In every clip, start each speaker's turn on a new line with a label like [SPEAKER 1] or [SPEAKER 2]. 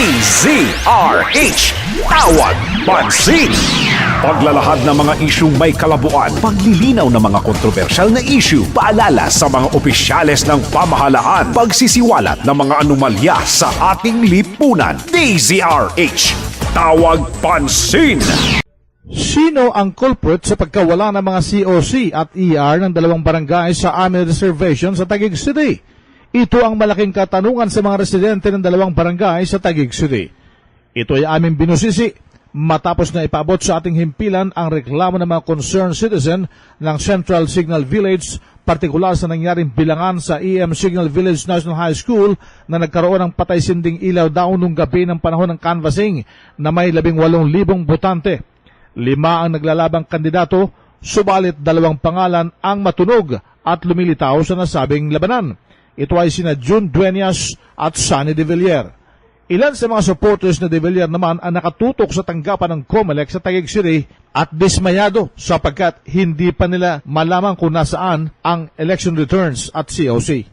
[SPEAKER 1] DZRH, Tawag Pansin. Paglalahad ng mga isyung may kalabuan, paglilinaw ng mga kontrobersyal na issue, paalala sa mga opisyales ng pamahalaan, pagsisiwalat ng mga anomalya sa ating lipunan. DZRH, Tawag Pansin.
[SPEAKER 2] Sino ang culprit sa pagkawala ng mga COC at ER ng dalawang barangay sa Amin Reservation sa Taguig City? Ito ang malaking katanungan sa mga residente ng dalawang barangay sa Taguig City. Ito ay aming binusisi matapos na ipaabot sa ating himpilan ang reklamo ng mga concerned citizen ng Central Signal Village, partikular sa nangyaring bilangan sa EM Signal Village National High School na nagkaroon ng patay-sinding ilaw daw nung gabi ng panahon ng canvassing na may 18,000 botante. 5 ang naglalabang kandidato, subalit 2 pangalan ang matunog at lumilitaw sa nasabing labanan. Ito ay sina June Dueñas at Sunny De Villar. Ilan sa mga supporters na De Villar naman ang nakatutok sa tanggapan ng COMELEC sa Taguig City at dismayado sapagkat hindi pa nila malaman kung nasaan ang election returns at COC.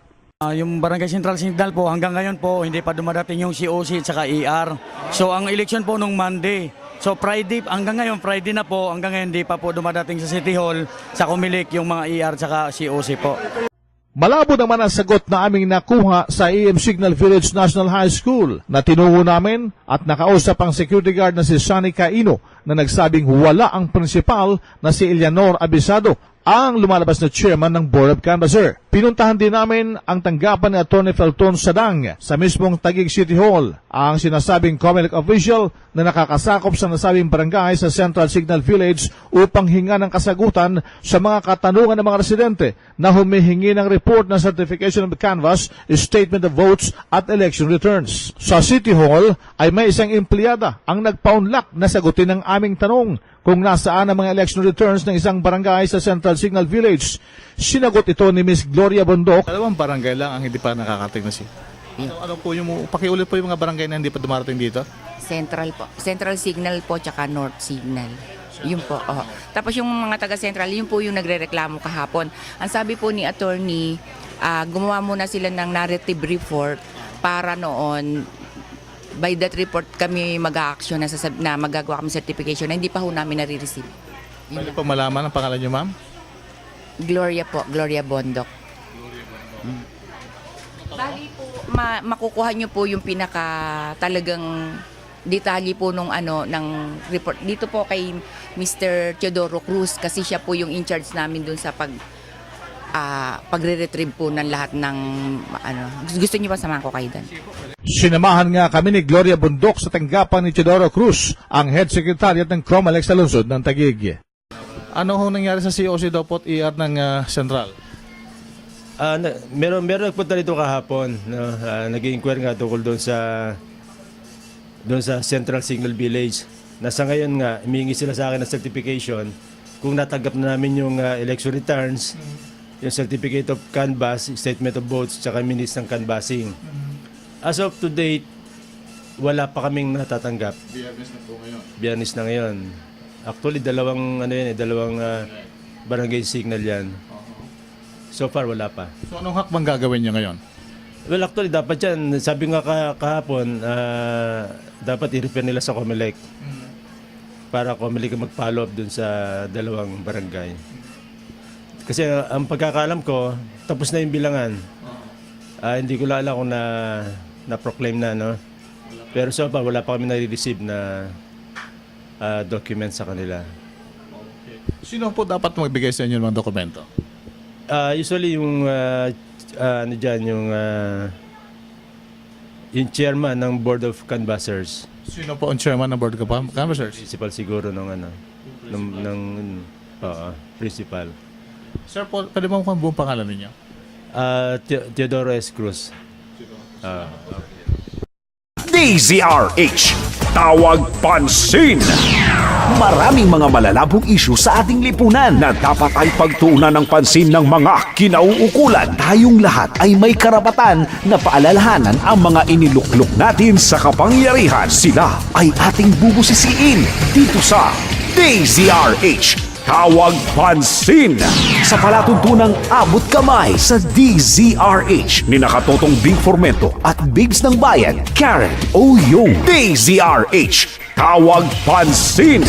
[SPEAKER 3] Yung Barangay Central Signal po hanggang ngayon po hindi pa dumadating yung COC at saka ER. So ang election po nung Monday. So Friday, hanggang ngayon Friday na po, hanggang ngayon hindi pa po dumadating sa City Hall, sa COMELEC yung mga ER at saka COC po.
[SPEAKER 2] Malabo naman ang sagot na aming nakuha sa EM Signal Village National High School na tinungo namin at nakausap ang security guard na si Sunny Caino na nagsabing wala ang principal na si Eleanor Abisado, ang lumalabas na chairman ng Board of Canvasser. Pinuntahan din namin ang tanggapan ni Atty. Felton Sadang sa mismong Taguig City Hall, ang sinasabing COMELEC official na nakakasakop sa nasabing barangay sa Central Signal Village upang hinga ng kasagutan sa mga katanungan ng mga residente na humihingi ng report ng certification of canvas, statement of votes at election returns. Sa City Hall ay may isang empleyada ang nagpaunlak na sagutin ang aming tanong kung nasaan ang mga election returns ng isang barangay sa Central Signal Village. Sinagot ito ni Miss Gloria Bondok.
[SPEAKER 4] 2 barangay lang ang hindi pa nakakating na siya. Ano po yung, pakiulit po yung mga barangay na hindi pa dumarating dito?
[SPEAKER 5] Central po. Central Signal po, tsaka North Signal. Yun po. Oh. Tapos yung mga taga-Central, yun po yung nagre-reklamo kahapon. Ang sabi po ni attorney, gumawa muna sila ng narrative report para noon, by that report kami mag-a-action na magagawa kami certification na hindi pa ho namin nare-receive.
[SPEAKER 4] Pwede po malaman ang pangalan niyo, ma'am?
[SPEAKER 5] Gloria po, Gloria Bondok. Bali po, makukuha nyo po yung pinaka talagang detalye po nung ng report. Dito po kay Mr. Teodoro Cruz kasi siya po yung in charge namin dun sa pagre-retrieve po ng lahat ng Gusto niyo ba samahan ko kayo doon?
[SPEAKER 2] Sinamahan nga kami ni Gloria Bondok sa tanggapan ni Teodoro Cruz, ang head secretariat ng COMELEC sa lungsod ng Taguig.
[SPEAKER 4] Ano ho nangyari sa COC daw po at ER ng Central?
[SPEAKER 6] Meron nagpunta dito kahapon, no? Nag-inquire nga tungkol doon sa Central Signal Village. Nasa ngayon nga, humingi sila sa akin ng certification kung natanggap na namin yung election returns, yung certificate of canvass, statement of votes, tsaka minutes ng canvassing. As of to date, wala pa kaming natatanggap.
[SPEAKER 4] Biyernes na po ngayon.
[SPEAKER 6] Biyernes na ngayon. Actually, dalawang barangay signal yan. So far, wala pa.
[SPEAKER 4] So anong hakbang gagawin niyo ngayon?
[SPEAKER 6] Well, actually, dapat yan. Sabi nga kahapon, dapat i-refer nila sa COMELEC para COMELEC mag-follow up dun sa dalawang barangay. Kasi ang pagkakalam ko, tapos na yung bilangan. Hindi ko lang alam kung na-proclaim na, no? Pero so far, wala pa kami nare-receive na documents sa kanila.
[SPEAKER 4] Sino po dapat magbigay sa inyo ng mga dokumento?
[SPEAKER 6] Usually yung yung chairman ng Board of Canvassers.
[SPEAKER 4] Sino po ang chairman ng Board of Canvassers?
[SPEAKER 6] Principal siguro ng principal.
[SPEAKER 4] Sir, pwede mo kung buong pangalan ninyo?
[SPEAKER 6] Teodoro S. Cruz.
[SPEAKER 1] DZRH, Tawag Pansin. Maraming mga malalabong isyu sa ating lipunan na dapat ay pagtuunan ng pansin ng mga kinauukulan. Tayong lahat ay may karapatan na paalalahanan ang mga iniluklok natin sa kapangyarihan. Sila ay ating bubusisiin dito sa DZRH, Tawag Pansin sa palatuntunang abot kamay sa DZRH ni Nakatotong Big Formento at Bigs ng Bayan, Karen O. Yung. DZRH, Tawag Pansin.